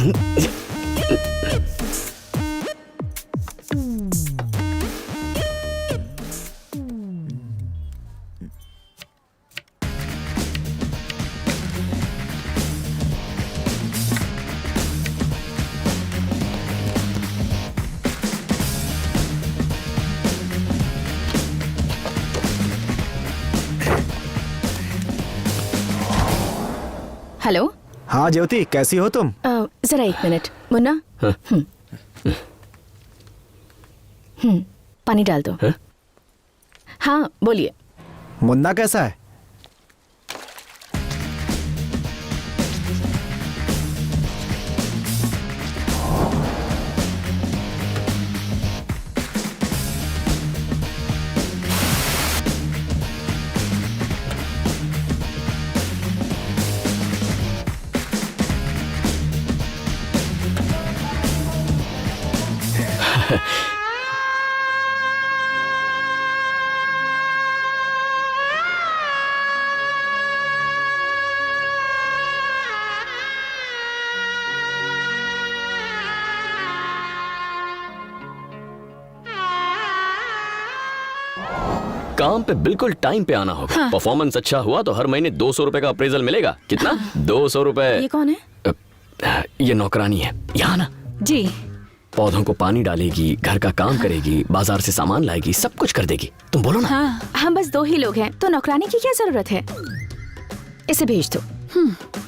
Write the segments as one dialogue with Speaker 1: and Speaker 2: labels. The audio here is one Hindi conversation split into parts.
Speaker 1: हेलो।
Speaker 2: हाँ ज्योति, कैसी हो तुम?
Speaker 1: जरा एक मिनट मुन्ना। पानी डाल दो। हाँ बोलिए।
Speaker 2: मुन्ना कैसा है?
Speaker 3: काम पे बिल्कुल टाइम पे आना होगा। परफॉर्मेंस अच्छा हुआ तो हर महीने 200 रुपए का अप्रेजल मिलेगा। कितना? 200 रुपए।
Speaker 1: ये कौन है?
Speaker 3: ये नौकरानी है। यहाँ ना
Speaker 1: जी।
Speaker 3: पौधों को पानी डालेगी, घर का काम करेगी, बाजार से सामान लाएगी, सब कुछ कर देगी। तुम बोलो ना।
Speaker 1: हाँ, हम बस 2 ही लोग हैं तो नौकरानी की क्या जरूरत है? इसे भेज दो।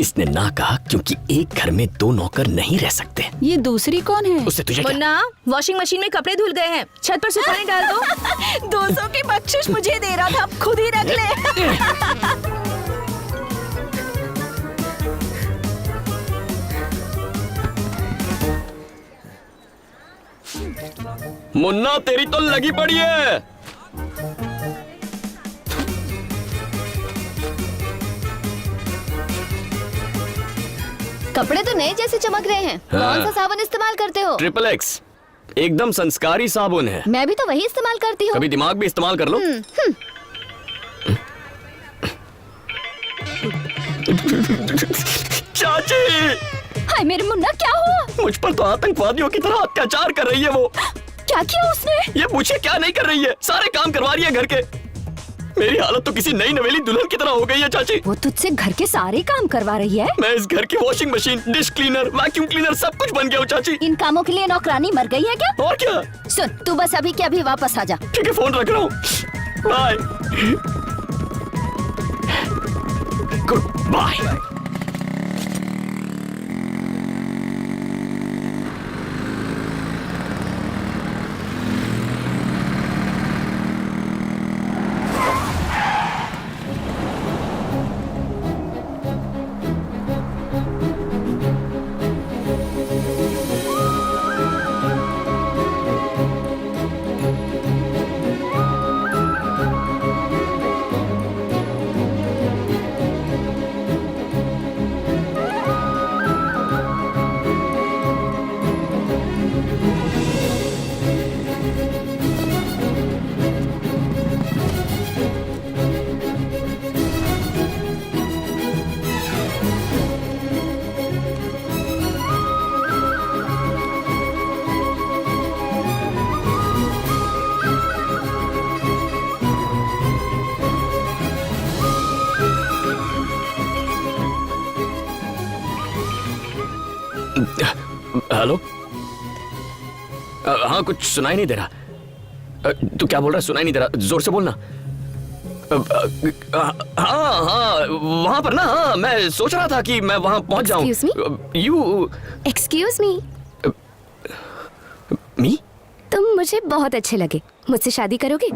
Speaker 3: इसने ना कहा क्योंकि एक घर में 2 नौकर नहीं रह सकते।
Speaker 4: ये दूसरी कौन है?
Speaker 3: उससे तुझे क्या?
Speaker 1: मुन्ना, वॉशिंग मशीन में कपड़े धुल गए हैं, छत पर सुखाने डाल दो। 200 की बख्शिश मुझे दे रहा था, खुद ही रख ले।
Speaker 3: मुन्ना तेरी तो लगी पड़ी है।
Speaker 5: कपड़े तो नए जैसे चमक रहे हैं। कौन सा साबुन इस्तेमाल करते हो?
Speaker 3: XXX एकदम संस्कारी साबुन है।
Speaker 5: मैं भी तो वही इस्तेमाल करती हूँ।
Speaker 3: कभी दिमाग भी इस्तेमाल कर लो। चाची,
Speaker 5: हाय मेरे मुन्ना, क्या हुआ?
Speaker 3: मुझ पर तो आतंकवादियों की तरह अत्याचार कर रही है वो।
Speaker 5: क्या किया उसने?
Speaker 3: ये पूछे क्या नहीं कर रही है, सारे काम करवा रही है घर के। मेरी हालत तो किसी नई नवेली दुल्हन की तरह हो गई है चाची।
Speaker 5: वो तुझसे घर के सारे काम करवा रही है?
Speaker 3: मैं इस घर की washing machine, dish cleaner, vacuum cleaner सब कुछ बन गया हूँ चाची।
Speaker 5: इन कामों के लिए नौकरानी मर गई है क्या?
Speaker 3: और क्या?
Speaker 5: सुन, तू बस अभी के अभी वापस आ जा।
Speaker 3: ठीक है, फोन रख रहा हूँ। बाय। Goodbye. हेलो। हाँ, कुछ सुनाई नहीं दे रहा। तू क्या बोल रहा है? सुनाई नहीं दे रहा, जोर से बोलना। हाँ हाँ, वहाँ पर ना। हाँ, मैं सोच रहा था कि मैं वहाँ पहुँच जाऊँ।
Speaker 5: Excuse me.
Speaker 3: मी?
Speaker 5: तुम मुझे बहुत अच्छे लगे, मुझसे शादी करोगे?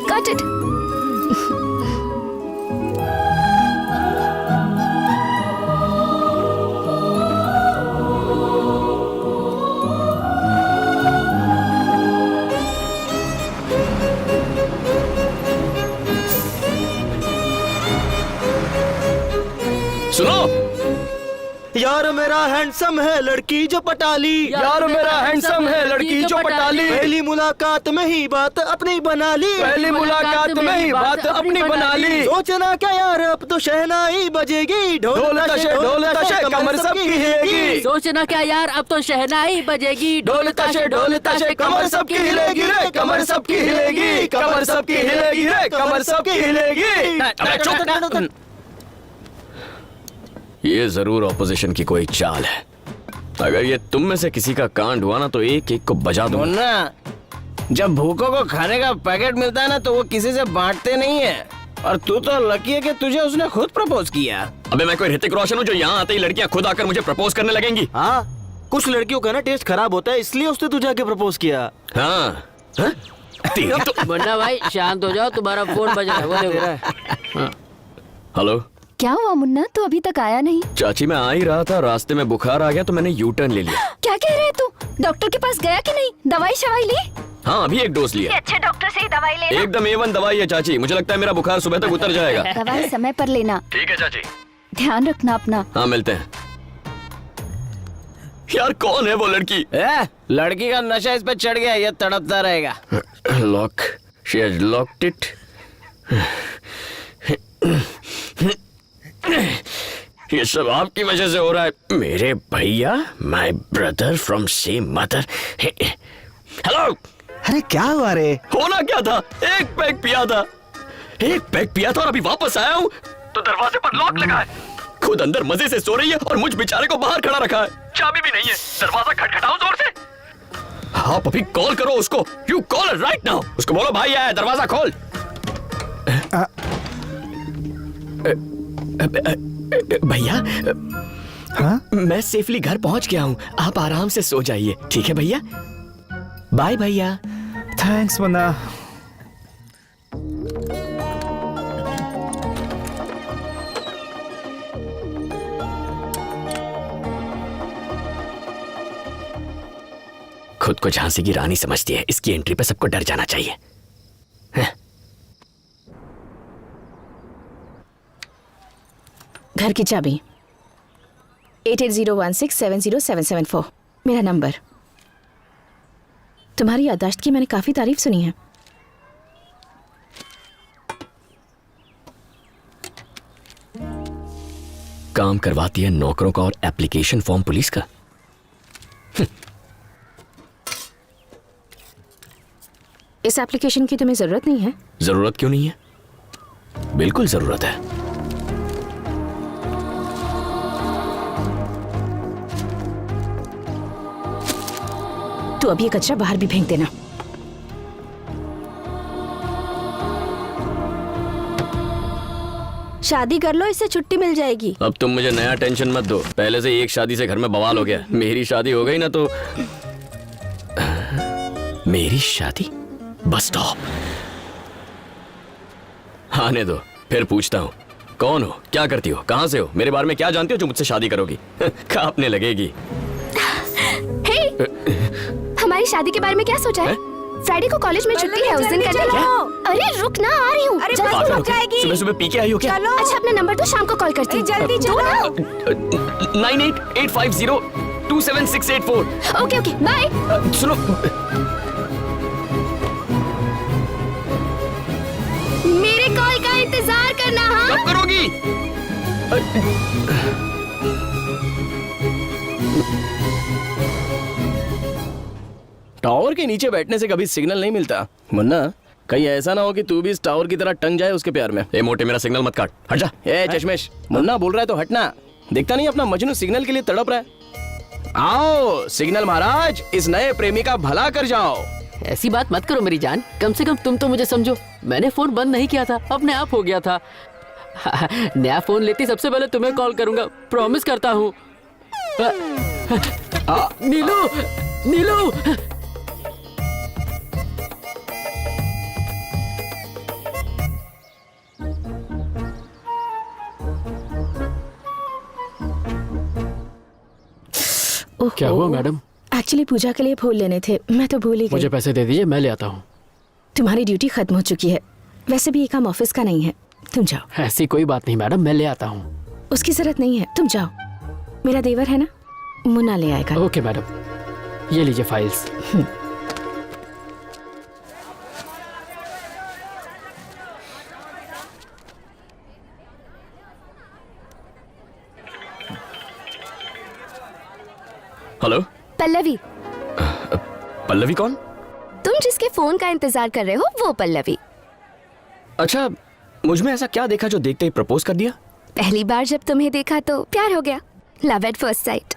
Speaker 5: Got it.
Speaker 3: सुनो
Speaker 6: यार,
Speaker 4: यार मेरा हैंडसम है लड़की जो पटाली,
Speaker 3: यार मेरा हैंडसम है लड़की जो पटाली,
Speaker 4: पहली मुलाकात में ही बात अपनी बना ली,
Speaker 3: पहली मुलाकात में ही बात अपनी बना ली।
Speaker 4: सोचना क्या यार अब तो शहनाई बजेगी,
Speaker 3: ढोल ताशे कमर सबकी हिलेगी।
Speaker 6: सोचना क्या यार अब तो शहनाई बजेगी,
Speaker 3: ढोल ताशे कमर सबकी हिलेगी रे, कमर सबकी हिलेगी, कमर सबकी हिलेगी रे, कमर सबकी हिलेगी। अबे चुप! ये जरूर ऑपोजिशन की कोई चाल है। अगर ये तुम में से किसी का कांड हुआ ना तो एक एक को बजा दूंगा।
Speaker 7: मुन्ना, जब भूखों को खाने का पैकेट मिलता है ना तो वो किसी से बांटते नहीं है, और तू तो लकी है कि तुझे उसने खुद प्रपोज किया।
Speaker 3: अबे मैं कोई ऋतिक रोशन हूँ जो यहाँ आते ही लड़कियाँ खुद आकर मुझे प्रपोज करने लगेंगी?
Speaker 4: हाँ, कुछ लड़कियों का ना टेस्ट खराब होता है, इसलिए उसने तुझे आके प्रपोज किया।
Speaker 3: हाँ, हाँ? तेरी तो
Speaker 6: मुन्ना भाई शांत हो जाओ, तुम्हारा फोन बज रहा है, वो देखो।
Speaker 3: हेलो
Speaker 5: क्या हुआ मुन्ना, तू अभी तक आया नहीं?
Speaker 3: चाची, मैं आ ही रहा था, रास्ते में बुखार आ गया तो मैंने यू टर्न ले लिया।
Speaker 5: क्या कह रहे तू? डॉक्टर के पास गया कि नहीं? दवाई शवाई ली?
Speaker 3: हाँ, अभी एक डोज लिया।
Speaker 1: अच्छे डॉक्टर से ही दवाई लेना।
Speaker 3: एकदम A1 दवाई है चाची, मुझे लगता है मेरा बुखार सुबह तक उतर जाएगा।
Speaker 5: दवाई समय पर लेना।
Speaker 3: ठीक है चाची।
Speaker 5: ध्यान रखना अपना।
Speaker 3: हाँ, मिलते हैं। यार कौन है वो लड़की?
Speaker 7: लड़की का नशा इस पे चढ़ गया, ये तड़पता रहेगा।
Speaker 3: Lock, she has locked it। ये सब आपकी वजह से हो रहा है। मेरे भैया, my brother from same mother. Hello,
Speaker 2: अरे क्या हुआ रे?
Speaker 3: होना क्या था? एक पैक पिया था, एक पैक पिया था और अभी वापस आया हूँ तो दरवाजे पर लॉक लगा है। खुद अंदर मजे से सो रही है और मुझ बेचारे को बाहर खड़ा रखा है। चाबी भी नहीं है। दरवाजा खटखटाओ जोर से। आप अभी कॉल करो उसको। You call right now. उसको बोलो भाई आया, दरवाजा खोल। भैया,
Speaker 2: हाँ?
Speaker 3: मैं सेफली घर पहुंच गया हूँ, आप आराम से सो जाइए, ठीक है भैया? बाय भैया।
Speaker 2: थैंक्स मुन्ना।
Speaker 3: खुद को झांसी की रानी समझती है, इसकी एंट्री पे सबको डर जाना चाहिए।
Speaker 1: घर की चाबी 8801670774 मेरा नंबर। तुम्हारी याददाश्त की मैंने काफी तारीफ सुनी है।
Speaker 3: काम करवाती है नौकरों का और एप्लीकेशन फॉर्म पुलिस का।
Speaker 1: इस एप्लीकेशन की तुम्हें जरूरत नहीं है?
Speaker 3: जरूरत क्यों नहीं है? बिल्कुल जरूरत है।
Speaker 1: तू अब ये कचरा बाहर भी फेंक देना।
Speaker 5: शादी कर लो, इससे छुट्टी मिल जाएगी।
Speaker 3: अब तुम मुझे नया टेंशन मत दो, पहले से एक शादी से घर में बवाल हो गया। मेरी शादी हो गई ना तो मेरी शादी बस स्टॉप। आने दो, फिर पूछता हूँ कौन हो, क्या करती हो, कहाँ से हो, मेरे बारे में क्या जानती हो जो मुझसे शादी करोगी? कांपने लगेगी।
Speaker 5: हे, हमारी शादी के बारे में क्या सोचा है? फ्राइडे को कॉलेज में छुट्टी है, उस दिन करने लगा। अरे रुक ना, आ रही हूँ।
Speaker 1: अरे
Speaker 5: जल्दी
Speaker 1: बस
Speaker 5: रुक
Speaker 1: रुक जाएगी।
Speaker 3: सुबह सुबह पी के आई हो क्या?
Speaker 5: अच्छा अपना नंबर तो शाम को कॉल करती हूँ।
Speaker 1: जल्दी चलो।
Speaker 3: 9885027684।
Speaker 5: Okay okay bye.
Speaker 3: सुनो,
Speaker 5: मेरे कॉल का इंतजार करना। हाँ
Speaker 3: कब करोगी?
Speaker 7: टावर के नीचे बैठने से कभी सिग्नल नहीं मिलता। मुन्ना, कहीं ऐसा ना हो कि तू भी इस टावर की तरह टंग जाए उसके प्यार में।
Speaker 3: ए मोटे, मेरा सिग्नल मत काट, हट जा।
Speaker 7: ए चश्मेश, मुन्ना बोल रहा है तो हटना। दिखता नहीं अपना मजनू सिग्नल के लिए तड़प रहा है। आओ सिग्नल महाराज, इस नए प्रेमी का भला कर जाओ।
Speaker 6: ऐसी बात मत करो मेरी जान, कम से कम तुम तो मुझे समझो। मैंने फोन बंद नहीं किया था, अपने आप हो गया था। नया फोन लेती सबसे पहले तुम्हें कॉल करूंगा, प्रॉमिस करता हूँ। नीलू, नीलू। क्या हुआ मैडम?
Speaker 1: एक्चुअली पूजा के लिए फूल लेने थे, मैं तो भूल ही गई।
Speaker 6: मुझे पैसे दे दीजिए, मैं ले आता हूँ।
Speaker 1: तुम्हारी ड्यूटी खत्म हो चुकी है, वैसे भी ये काम ऑफिस का नहीं है, तुम जाओ।
Speaker 6: ऐसी कोई बात नहीं मैडम, मैं ले आता हूँ।
Speaker 1: उसकी जरूरत नहीं है, तुम जाओ। मेरा देवर है ना, मुन्ना ले आएगा।
Speaker 6: ओके मैडम, ये लीजिए फाइल्स।
Speaker 3: हेलो,
Speaker 5: पल्लवी,
Speaker 3: पल्लवी कौन?
Speaker 5: तुम जिसके फोन का इंतजार कर रहे हो वो पल्लवी।
Speaker 3: अच्छा, मुझ में ऐसा क्या देखा जो देखते ही प्रपोज कर दिया?
Speaker 5: पहली बार जब तुम्हें देखा तो प्यार हो गया, लव एट फर्स्ट साइट।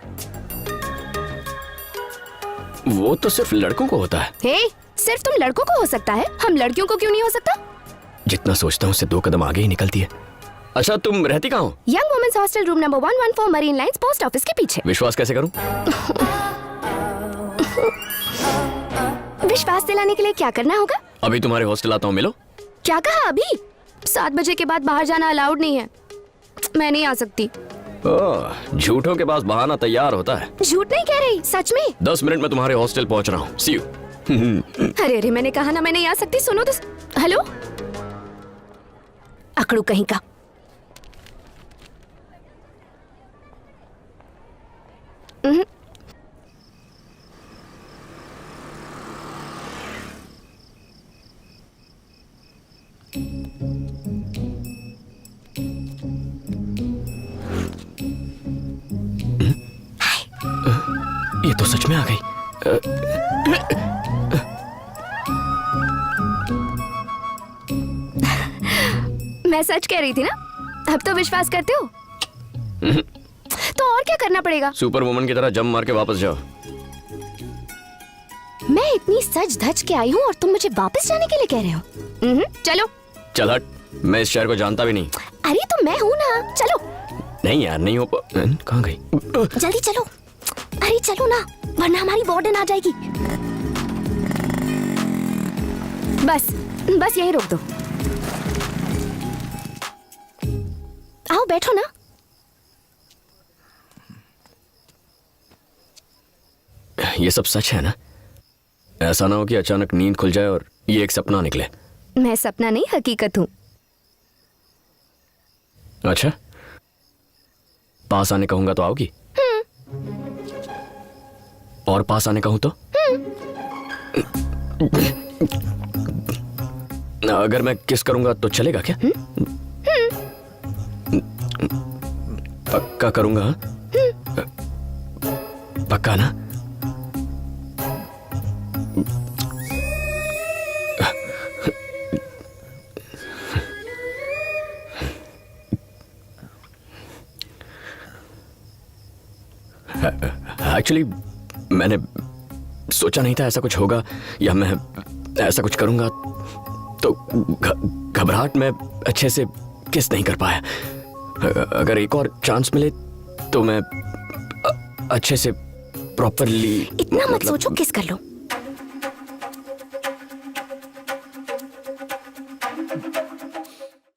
Speaker 3: वो तो सिर्फ लड़कों को होता है।
Speaker 5: हे, सिर्फ तुम लड़कों को हो सकता है, हम लड़कियों को क्यों नहीं हो सकता?
Speaker 3: जितना सोचता हूँ उससे 2 कदम आगे ही निकलती है। अच्छा, तुम रहती कहाँ हो?
Speaker 5: Young women's hostel room number 114 Marine Lines post office के पीछे।
Speaker 3: विश्वास कैसे करूँ?
Speaker 5: विश्वास दिलाने के लिए क्या करना होगा?
Speaker 3: अभी तुम्हारे हॉस्टल आता हूँ, मिलो।
Speaker 5: क्या कहा अभी? 7 बजे के बाद बाहर जाना अलाउड नहीं है। मैं नहीं आ सकती।
Speaker 3: ओह, झूठों के पास बहाना तैयार होता है।
Speaker 5: झूठ नहीं कह रही, सच में।
Speaker 3: 10 मिनट में तुम्हारे हॉस्टल पहुंच रहा हूँ। सी यू।
Speaker 5: अरे अरे, मैंने कहा ना मैं नहीं आ सकती। सुनो तो। हेलो, अकड़ू कहीं का।
Speaker 3: ये तो सच में आ गई।
Speaker 5: मैं सच कह रही थी ना, अब तो विश्वास करते हो। तो और क्या करना पड़ेगा?
Speaker 3: सुपर वुमन की तरह जम मार के वापस जाओ।
Speaker 5: मैं इतनी सज धज के आई हूँ और तुम मुझे वापस जाने के लिए कह रहे हो? चलो।
Speaker 3: चल हट, मैं इस शहर को जानता भी नहीं।
Speaker 5: अरे तो मैं हूँ ना, चलो।
Speaker 3: नहीं यार, नहीं हो कहाँ गई?
Speaker 5: जल्दी चलो। अरे चलो ना, वरना हमारी वार्डन आ जाएगी। बस यही रोक दो। आओ बैठो ना।
Speaker 3: ये सब सच है ना? ऐसा ना हो कि अचानक नींद खुल जाए और ये एक सपना निकले।
Speaker 5: मैं सपना नहीं, हकीकत हूँ।
Speaker 3: अच्छा, पास आने कहूंगा तो आओगी? और पास आने कहूं तो? अगर मैं किस करूंगा तो चलेगा क्या? पक्का करूंगा? हाँ? पक्का ना? एक्चुअली मैंने सोचा नहीं था ऐसा कुछ होगा या मैं ऐसा कुछ करूंगा, तो घबराहट में अच्छे से किस नहीं कर पाया। अगर एक और चांस मिले तो मैं अच्छे से प्रॉपरली।
Speaker 5: इतना मत सोचो, किस कर लो।